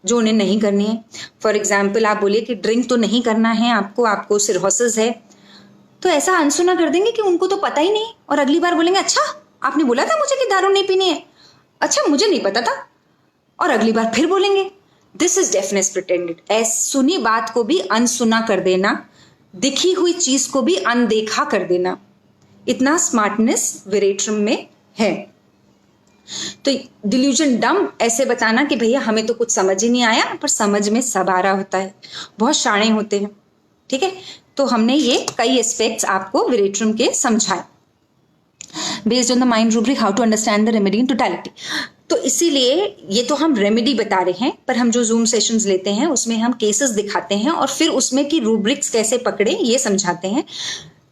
[SPEAKER 1] जो उन्हें नहीं करनी है। फॉर एग्जाम्पल आप बोलिए कि ड्रिंक तो नहीं करना है आपको सिरहोसिस है, तो ऐसा अनसुना कर देंगे कि उनको तो पता ही नहीं, और अगली बार बोलेंगे अच्छा आपने बोला था मुझे कि दारू नहीं पीनी है, अच्छा मुझे नहीं पता था, और अगली बार फिर बोलेंगे। This is deafness pretended. सुनी बात को भी अनसुना कर देना, दिखी हुई चीज को भी अनदेखा कर देना, इतना स्मार्टनेस विरेट्रम में है। तो डिल्यूजन डम ऐसे बताना कि भैया हमें तो कुछ समझ ही नहीं आया, पर समझ में सब आ रहा होता है, बहुत शाणे होते हैं। ठीक है, तो हमने ये कई एस्पेक्ट्स आपको विरेट्रम के समझाए। Based on the mind rubric how to understand the remedy in totality. तो इसीलिए ये तो हम रेमेडी बता रहे हैं, पर हम जो जूम सेशंस लेते हैं उसमें हम केसेस दिखाते हैं और फिर उसमें की रूब्रिक्स कैसे पकड़े ये समझाते हैं।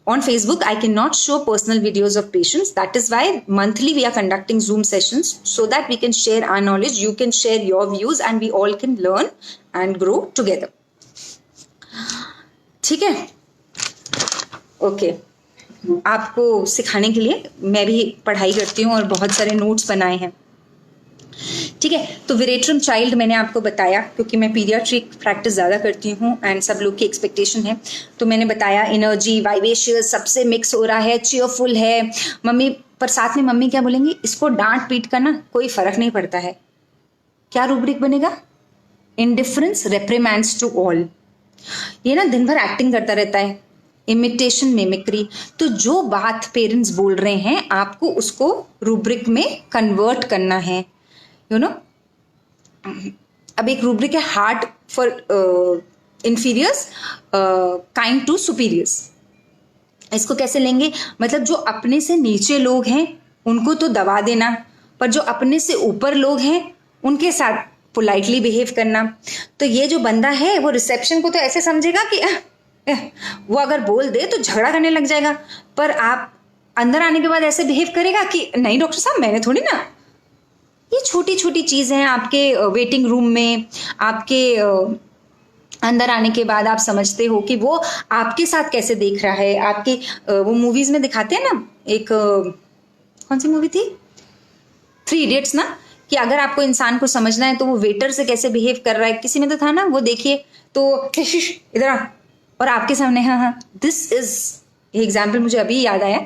[SPEAKER 1] On Facebook, I cannot show personal videos of patients. That is why monthly we are conducting Zoom sessions so that we can share our knowledge, you can share your views and we all can learn and grow together. ठीक है, okay. आपको सिखाने के लिए मैं भी पढ़ाई करती हूँ और बहुत सारे नोट्स बनाए हैं। ठीक है, तो विरेट्रम चाइल्ड मैंने आपको बताया, क्योंकि मैं पीडियाट्रिक प्रैक्टिस ज़्यादा करती हूँ एंड सब लोग की एक्सपेक्टेशन है, तो मैंने बताया एनर्जी वाइवेशियस सबसे मिक्स हो रहा है, चीयरफुल है मम्मी, पर साथ में मम्मी क्या बोलेंगी, इसको डांट पीट का ना कोई फर्क नहीं पड़ता है। क्या रूब्रिक बनेगा, इंडिफरेंस रेप्रिमैंड्स टू ऑल। ये ना दिन भर एक्टिंग करता रहता है, इमिटेशन मिमिक्री। तो जो बात पेरेंट्स बोल रहे हैं आपको उसको रूब्रिक में कन्वर्ट करना है, यू नो। अब एक रूब्रिक है hard for inferiors, kind to superiors. इसको कैसे लेंगे, मतलब जो अपने से नीचे लोग हैं उनको तो दबा देना, पर जो अपने से ऊपर लोग हैं उनके साथ पोलाइटली बिहेव करना। तो ये जो बंदा है वो रिसेप्शन को तो ऐसे समझेगा कि वो अगर बोल दे तो झगड़ा करने लग जाएगा, पर आप अंदर आने के बाद ऐसे बिहेव करेगा कि नहीं डॉक्टर साहब मैंने थोड़ी ना। ये छोटी छोटी चीज़ें हैं आपके वेटिंग रूम में, आपके अंदर आने के बाद आप समझते हो कि वो आपके साथ कैसे देख रहा है। आपके वो मूवीज में दिखाते हैं ना, एक कौन सी मूवी थी, 3 इडियट्स ना, कि अगर आपको इंसान को समझना है तो वो वेटर से कैसे बिहेव कर रहा है, किसी में तो था ना, वो देखिए तो इधर आ, और आपके सामने हाँ हाँ। दिस इज एग्जाम्पल मुझे अभी याद आया,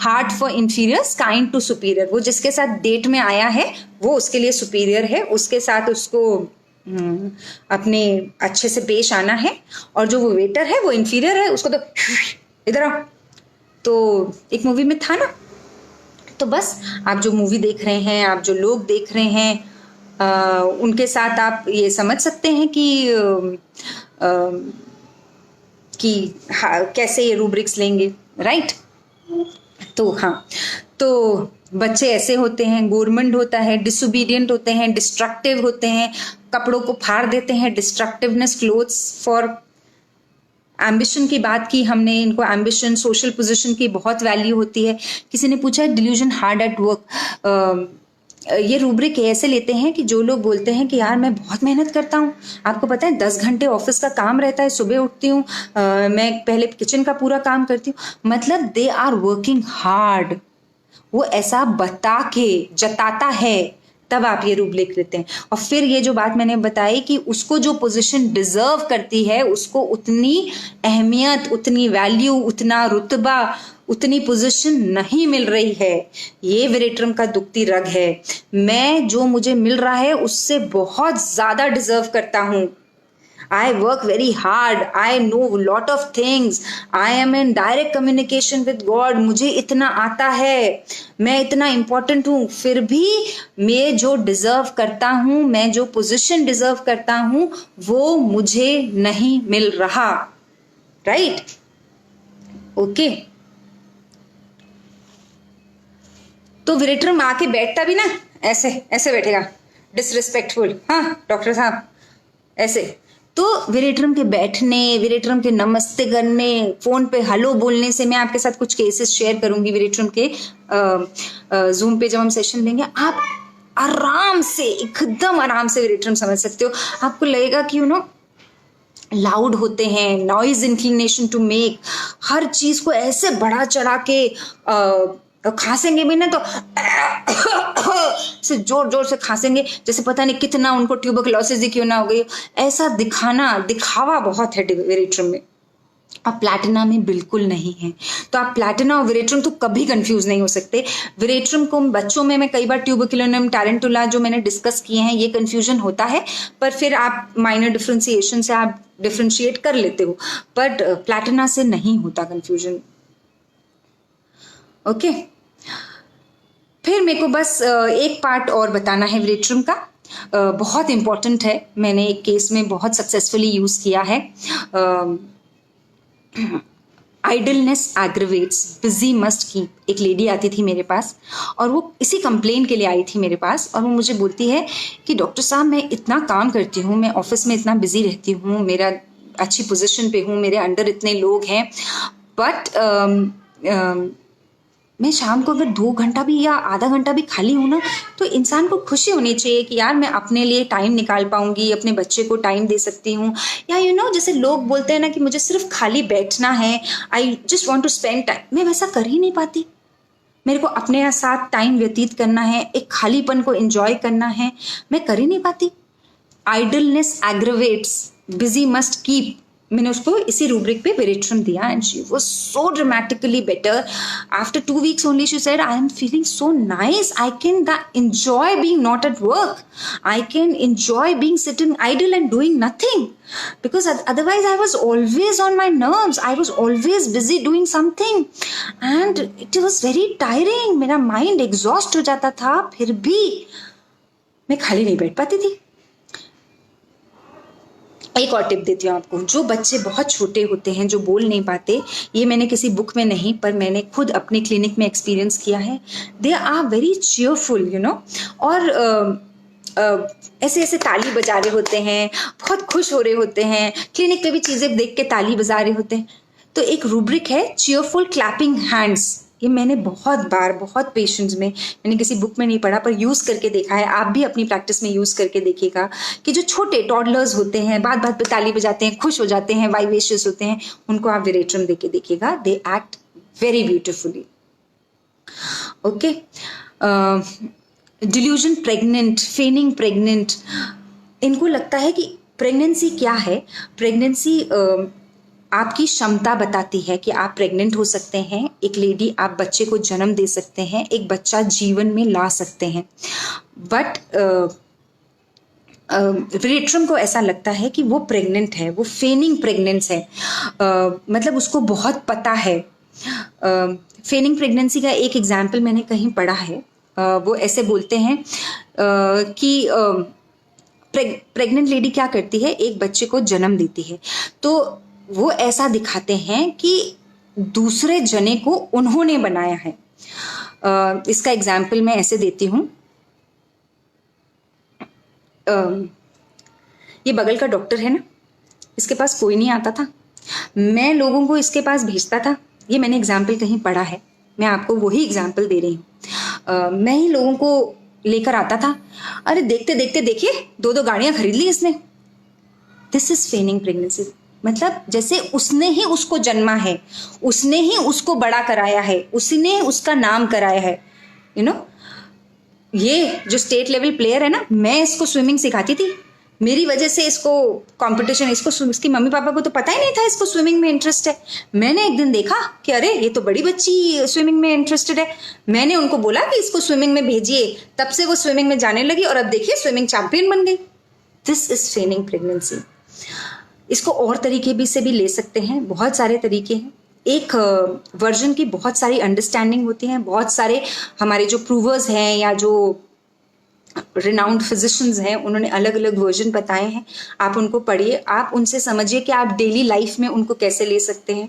[SPEAKER 1] hard for inferiors kind to superior. वो जिसके साथ डेट में आया है वो उसके लिए सुपीरियर है, उसके साथ उसको अपने अच्छे से पेश आना है, और जो वो वेटर है वो इंफीरियर है, उसको तो इधर आओ। तो एक मूवी में था ना। तो बस आप जो मूवी देख रहे हैं, आप जो लोग देख रहे हैं, उनके साथ आप ये समझ सकते हैं कि कैसे ये रूब्रिक्स लेंगे, राइट। तो हाँ, तो बच्चे ऐसे होते हैं, गोरमंड होता है, डिसोबीडियंट होते हैं, डिस्ट्रक्टिव होते हैं, कपड़ों को फाड़ देते हैं, डिस्ट्रक्टिवनेस, क्लोथ्स फॉर एम्बिशन की बात की हमने, इनको एम्बिशन, सोशल पोजीशन की बहुत वैल्यू होती है। किसी ने पूछा डिल्यूजन हार्ड एट वर्क। ये रूब्रिक ऐसे लेते हैं कि जो लोग बोलते हैं कि यार मैं बहुत मेहनत करता हूँ, आपको पता है 10 घंटे ऑफिस का काम रहता है, सुबह उठती हूँ, मैं पहले किचन का पूरा काम करती हूँ, मतलब दे आर वर्किंग हार्ड। वो ऐसा बता के जताता है, तब आप ये रूब्रिक लेते हैं। और फिर ये जो बात मैंने बताई कि उसको जो पोजीशन डिजर्व करती है उसको उतनी अहमियत, उतनी वैल्यू, उतना रुतबा, उतनी पोजीशन नहीं मिल रही है। ये विरेट्रम का दुखती रग है। मैं जो मुझे मिल रहा है उससे बहुत ज्यादा डिजर्व करता हूँ। I work very hard. I know a lot of things. I am in direct communication with God. मुझे इतना आता है, मैं इतना important हूँ, फिर भी मैं जो डिजर्व करता हूँ, मैं जो पोजीशन डिजर्व करता हूँ, वो मुझे नहीं मिल रहा, राइट? ओके। तो विरेट्रम आके बैठता भी ना ऐसे ऐसे बैठेगा, डिसरिस्पेक्टफुल, हाँ डॉक्टर साहब ऐसे। तो विरेट्रम के बैठने, विरेट्रम के नमस्ते करने, फोन पे हेलो बोलने से, मैं आपके साथ कुछ केसेस शेयर करूंगी विरेट्रम के जूम पे जब हम सेशन लेंगे। आप आराम से, एकदम आराम से विरेट्रम समझ सकते हो। आपको लगेगा कि लाउड होते हैं, नॉइज इंक्लिनेशन टू मेक, हर चीज को ऐसे बढ़ा चढ़ा के खांसेंगे भी ना तो से जोर जोर से खांसेंगे जैसे पता नहीं कितना उनको ट्यूबरकुलोसिस ही क्यों ना हो गई। ऐसा दिखावा बहुत है विरेट्रम में। और प्लैटिना में बिल्कुल नहीं है। तो आप प्लैटिना और वेरेट्रम तो कभी कंफ्यूज नहीं हो सकते। वेरेट्रम को बच्चों में मैं कई बार ट्यूबरकुलोनियम, टैरेंटुला जो मैंने डिस्कस किए हैं, ये कंफ्यूजन होता है, पर फिर आप माइनर डिफ्रेंसिएशन से आप डिफ्रेंशिएट कर लेते हो, बट प्लैटिना से नहीं होता कंफ्यूजन। ओके, फिर मेरे को बस एक पार्ट और बताना है वेरेट्रम का, बहुत इंपॉर्टेंट है, मैंने एक केस में बहुत सक्सेसफुली यूज किया है। Idleness aggravates, busy must keep. एक लेडी आती थी मेरे पास और वो इसी कंप्लेन के लिए आई थी मेरे पास, और वो मुझे बोलती है कि डॉक्टर साहब मैं इतना काम करती हूँ, मैं ऑफिस में इतना बिजी रहती हूँ, मेरा अच्छी पोजीशन पे हूँ, मेरे अंडर इतने लोग हैं, बट मैं शाम को अगर 2 घंटा भी या आधा घंटा भी खाली हूँ ना, तो इंसान को खुशी होनी चाहिए कि यार मैं अपने लिए टाइम निकाल पाऊंगी, अपने बच्चे को टाइम दे सकती हूँ, या जैसे लोग बोलते हैं ना कि मुझे सिर्फ खाली बैठना है, I just want to spend time, मैं वैसा कर ही नहीं पाती। मेरे को अपने साथ टाइम व्यतीत करना है, एक खालीपन को एंजॉय करना है, मैं कर ही नहीं पाती। Idleness aggravates, busy must keep, मैंने उसको इसी रूब्रिक पे वेरेट्रम दिया, and she was so dramatically better. After 2 weeks only she said I am feeling so nice, I can enjoy being not at work, I can enjoy being sitting idle and doing nothing, because otherwise I was always on my nerves, I was always busy doing something and it was very tiring, मेरा mind exhaust हो जाता था, फिर भी मैं खाली नहीं बैठ पाती थी। एक और टिप देती हूँ आपको, जो बच्चे बहुत छोटे होते हैं, जो बोल नहीं पाते, ये मैंने किसी बुक में नहीं, पर मैंने खुद अपने क्लिनिक में एक्सपीरियंस किया है, दे आर वेरी चीयरफुल और ऐसे ऐसे ताली बजा रहे होते हैं, बहुत खुश हो रहे होते हैं, क्लिनिक पे भी चीज़ें देख के ताली बजा रहे होते हैं। तो एक रूब्रिक है चीयरफुल क्लैपिंग हैंड्स, ये मैंने बहुत बार बहुत पेशेंट्स में, मैंने किसी बुक में नहीं पढ़ा पर यूज़ करके देखा है, आप भी अपनी प्रैक्टिस में यूज़ करके देखिएगा कि जो छोटे टॉडलर्स होते हैं, बात बात पे ताली बजाते हैं, खुश हो जाते हैं, वाइवेशियस होते हैं, उनको आप वेरेट्रम देके देखिएगा, they act very beautifully. Okay, delusion pregnant, फेनिंग pregnant, इनको लगता है कि प्रेगनेंसी क्या है, प्रेगनेंसी आपकी क्षमता बताती है कि आप प्रेग्नेंट हो सकते हैं, एक लेडी आप बच्चे को जन्म दे सकते हैं, एक बच्चा जीवन में ला सकते हैं, बट वेरेट्रम को ऐसा लगता है कि वो प्रेग्नेंट है, वो फेनिंग प्रेगनेंस है, मतलब उसको बहुत पता है। फेनिंग प्रेगनेंसी का एक एग्जाम्पल मैंने कहीं पढ़ा है, वो ऐसे बोलते हैं कि प्रेग्नेंट लेडी क्या करती है, एक बच्चे को जन्म देती है, तो वो ऐसा दिखाते हैं कि दूसरे जने को उन्होंने बनाया है। इसका एग्जाम्पल मैं ऐसे देती हूँ, ये बगल का डॉक्टर है ना, इसके पास कोई नहीं आता था, मैं लोगों को इसके पास भेजता था, ये मैंने एग्जाम्पल कहीं पढ़ा है, मैं आपको वही एग्जाम्पल दे रही हूँ। मैं ही लोगों को लेकर आता था, अरे देखते देखते देखिए 2-2 गाड़ियां खरीद ली इसने। दिस इज फेनिंग प्रेगनेंसी, मतलब जैसे उसने ही उसको जन्मा है, उसने ही उसको बड़ा कराया है, उसने उसका नाम कराया है। ये जो स्टेट लेवल प्लेयर है ना, मैं इसको स्विमिंग सिखाती थी, मेरी वजह से इसको कंपटीशन, इसकी मम्मी पापा को तो पता ही नहीं था इसको स्विमिंग में इंटरेस्ट है। मैंने एक दिन देखा कि अरे ये तो बड़ी बच्ची स्विमिंग में इंटरेस्टेड है, मैंने उनको बोला कि इसको स्विमिंग में भेजिए, तब से वो स्विमिंग में जाने लगी और अब देखिए स्विमिंग चैंपियन बन गई। This is फेनिंग pregnancy. इसको और तरीके भी से भी ले सकते हैं, बहुत सारे तरीके हैं, एक वर्जन की बहुत सारी अंडरस्टैंडिंग होती हैं, बहुत सारे हमारे जो प्रूवर्स हैं या जो रिनाउंड फिजिशियंस हैं, उन्होंने अलग अलग वर्जन बताए हैं, आप उनको पढ़िए, आप उनसे समझिए कि आप डेली लाइफ में उनको कैसे ले सकते हैं,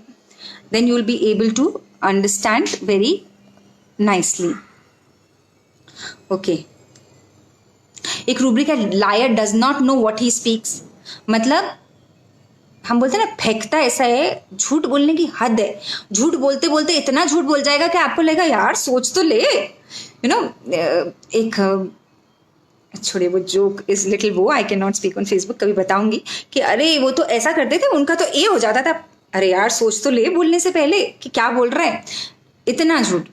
[SPEAKER 1] then you will be able to understand very nicely. Okay, एक रूब्रिक है liar does not know what he speaks, मतलब हम बोलते हैं ना, फेंकता ऐसा है, झूठ बोलने की हद है, झूठ बोलते बोलते इतना झूठ बोल जाएगा कि आपको लगेगा यार सोच तो ले। एक छोड़े वो जोक इज लिटिल वो, I can not speak on Facebook, कभी बताऊंगी कि अरे वो तो ऐसा करते थे, उनका तो ए हो जाता था, अरे यार सोच तो ले बोलने से पहले कि क्या बोल रहा है, इतना झूठ।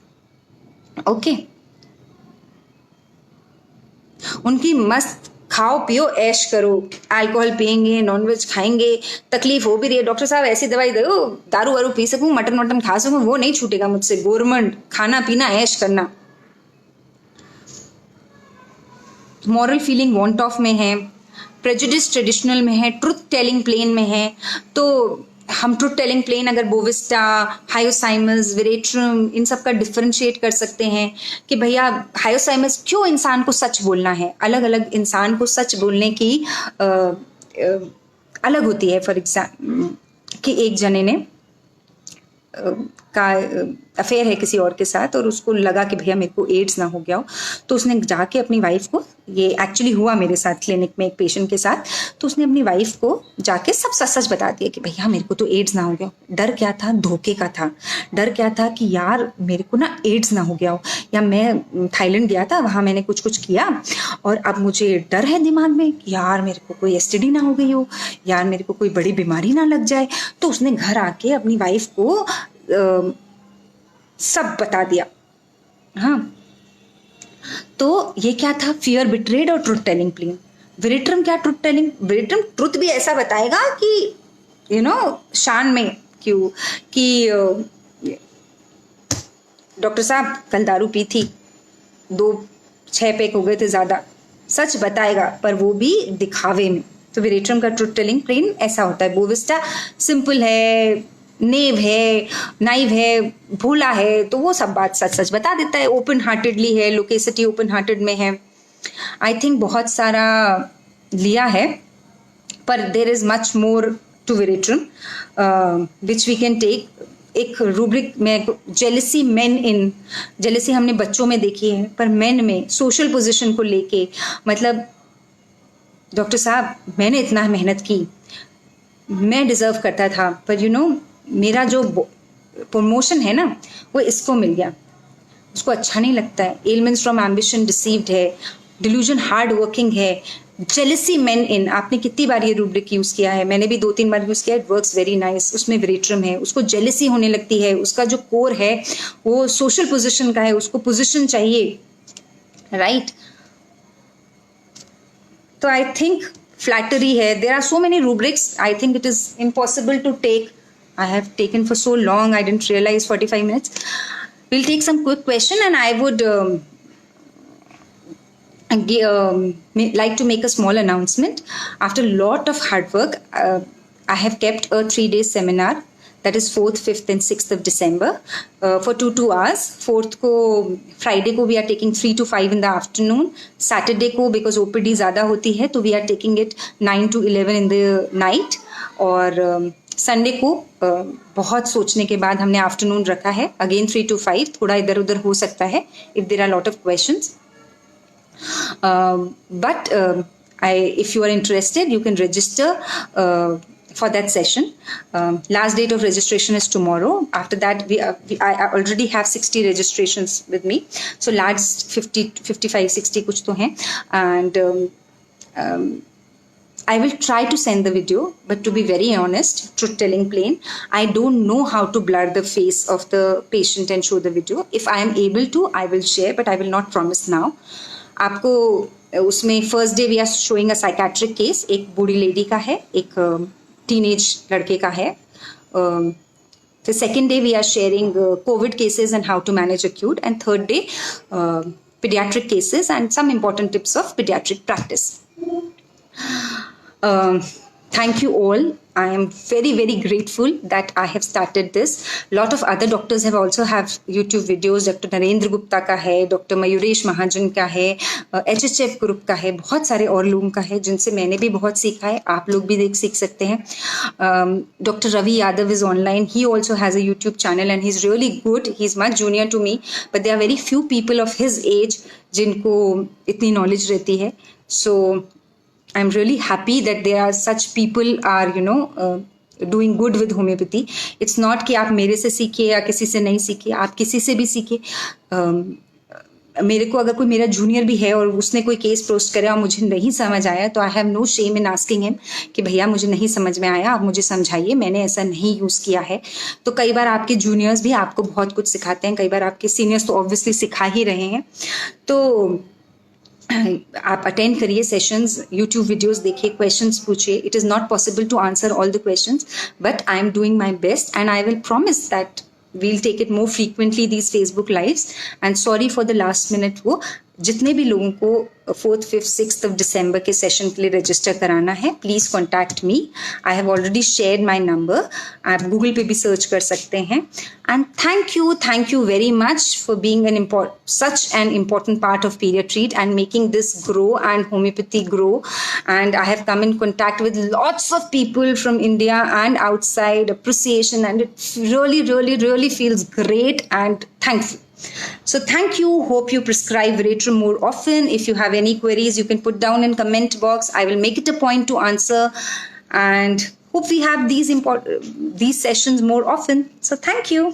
[SPEAKER 1] ओके, उनकी मस्त खाओ पियो ऐश करो, अल्कोहल पियेंगे, नॉनवेज खाएंगे, तकलीफ हो भी रही है, डॉक्टर साहब ऐसी दवाई दो, दारू वारू पी सकूं, मटन वटन खा सकूं, वो नहीं छूटेगा मुझसे। गोरमेंट खाना पीना ऐश करना। मॉरल फीलिंग वांट ऑफ में है, प्रेजुडिस ट्रेडिशनल में है, ट्रुथ टेलिंग प्लेन में है। तो हम ट्रुथ टेलिंग प्लेन अगर बोविस्टा, हायोसाइमस, वेरेट्रम इन सब का डिफरेंशिएट कर सकते हैं कि भैया हायोसाइमस क्यों इंसान को सच बोलना है, अलग अलग इंसान को सच बोलने की अलग होती है। फॉर एग्जाम्पल कि एक जने ने का अफेयर है किसी और के साथ और उसको लगा कि भैया मेरे को एड्स ना हो गया हो, तो उसने जाके अपनी वाइफ को, ये एक्चुअली हुआ मेरे साथ क्लिनिक में एक पेशेंट के साथ, तो उसने अपनी वाइफ को जाके सब सच सच बता दिया कि भैया मेरे को तो एड्स ना हो गया हो। डर क्या था? धोखे का था। डर क्या था कि यार मेरे को ना एड्स ना हो गया हो, या मैं थाईलैंड गया था, वहाँ मैंने कुछ कुछ किया और अब मुझे डर है दिमाग में कि यार मेरे को कोई एसटीडी ना हो गई हो, यार मेरे को कोई बड़ी बीमारी ना लग जाए। तो उसने घर आके अपनी वाइफ को सब बता दिया। हाँ, तो ये क्या था? फियर बिट्रेड और ट्रुथ टेलिंग प्लेन। वेरेट्रम क्या? Truth telling. वेरेट्रम ट्रुथ भी ऐसा बताएगा कि शान में क्यों कि डॉक्टर साहब कल दारू पी थी, 6 पैक हो गए थे ज्यादा, सच बताएगा पर वो भी दिखावे में। तो वेरेट्रम का ट्रुथ टेलिंग प्लेन ऐसा होता है। बोविस्टा सिंपल है, नेव है, नाइव है, भोला है, तो वो सब बात सच सच बता देता है। ओपन हार्टेडली है, लोकेसिटी ओपन हार्टेड में है। आई थिंक बहुत सारा लिया है, पर there is much more to veratrum which we can take. एक रूब्रिक में जेलसी मेन इन, जेलसी हमने बच्चों में देखी है, पर मेन में सोशल पोजीशन को लेके, मतलब डॉक्टर साहब मैंने इतना मेहनत की, मैं डिजर्व करता था, पर मेरा जो प्रमोशन है ना वो इसको मिल गया, उसको अच्छा नहीं लगता है। एलिमेंट्स फ्रॉम एम्बिशन डिसीव्ड है, डिल्यूजन हार्ड वर्किंग है, जेलसी मेन इन। आपने कितनी बार ये रूब्रिक यूज किया है? मैंने भी 2-3 बार यूज किया। It works very nice. उसमें वेरेट्रम है, उसको जेलसी होने लगती है, उसका जो कोर है वो सोशल पोजिशन का है, उसको पोजिशन चाहिए, राइट? तो आई थिंक फ्लैटरी है। There are so many rubrics, I think it is impossible to take. I have taken for so long, I didn't realize 45 minutes. We'll take some quick question, and I would like to make a small announcement. After a lot of hard work, I have kept a 3-day seminar, that is 4th, 5th and 6th of December for 2 hours. 4th को Friday को we are taking 3 to 5 in the afternoon. Saturday को because OPD ज़्यादा होती है तो we are taking it 9 to 11 in the night. और Sunday को बहुत सोचने के बाद हमने आफ्टरनून रखा है, अगेन 3 to 5. थोड़ा इधर उधर हो सकता है if there are lot of questions, but if you are interested you can register for that session. Last date of registration is tomorrow. After that I already have 60 registrations with me, so last 50 55 60 कुछ तो हैं, and I will try to send the video, but to be very honest, truth telling plain, I don't know how to blur the face of the patient and show the video. If I am able to, I will share, but I will not promise now. आपको उसमें first day we are showing a psychiatric case, एक बूढ़ी lady का है, एक teenage लड़के का है. फिर second day we are sharing covid cases and how to manage acute, and third day pediatric cases and some important tips of pediatric practice. Thank you all. I am very, very grateful that I have started this. Lot of other doctors have also have YouTube videos. Dr. Narendra Gupta का है, Dr. Mayuresh महाजन का है, HHF group का है, बहुत सारे और लोगों का है जिनसे मैंने भी बहुत सीखा है. आप लोग भी सीख सकते हैं. Dr. Ravi Yadav is online. He also has a YouTube channel and he's really good. He's much junior to me, but there are very few people of his age जिनको इतनी knowledge रहती है. So I'm really happy that there are such people are doing good with homeopathy. It's not कि आप मेरे से सीखिए या किसी से नहीं सीखिए, आप किसी से भी सीखिए. मेरे को अगर कोई मेरा जूनियर भी है और उसने कोई केस पोस्ट करे और मुझे नहीं समझ आया तो I have no shame in asking him कि भैया मुझे नहीं समझ में आया, आप मुझे समझाइए, मैंने ऐसा नहीं यूज़ किया है. तो कई बार आपके जूनियर्स भी आपको बहुत कुछ सिखाते हैं, कई बार आपके सीनियर्स तो ऑब्वियसली सिखा ही रहे हैं. तो आप अटेंड करिए सेशंस, यूट्यूब वीडियोस देखिए, क्वेश्चंस पूछिए. It is not possible to answer all the questions, but I am doing my best and I will promise that we'll take it more frequently these Facebook lives. And sorry for the last minute वो जितने भी लोगों को 4th, 5th, 6th of December के session के लिए register कराना है, please contact me. I have already share my number. आप गूगल पे भी सर्च कर सकते हैं. And thank you very much for being such an important part of Pediatreat and making this grow and homeopathy grow. And I have come in contact with lots of people from India and outside, appreciation, and it really feels great and thankful. So thank you. Hope you prescribe Veratrum more often. If you have any queries, you can put down in comment box. I will make it a point to answer, and hope we have these sessions more often. So thank you.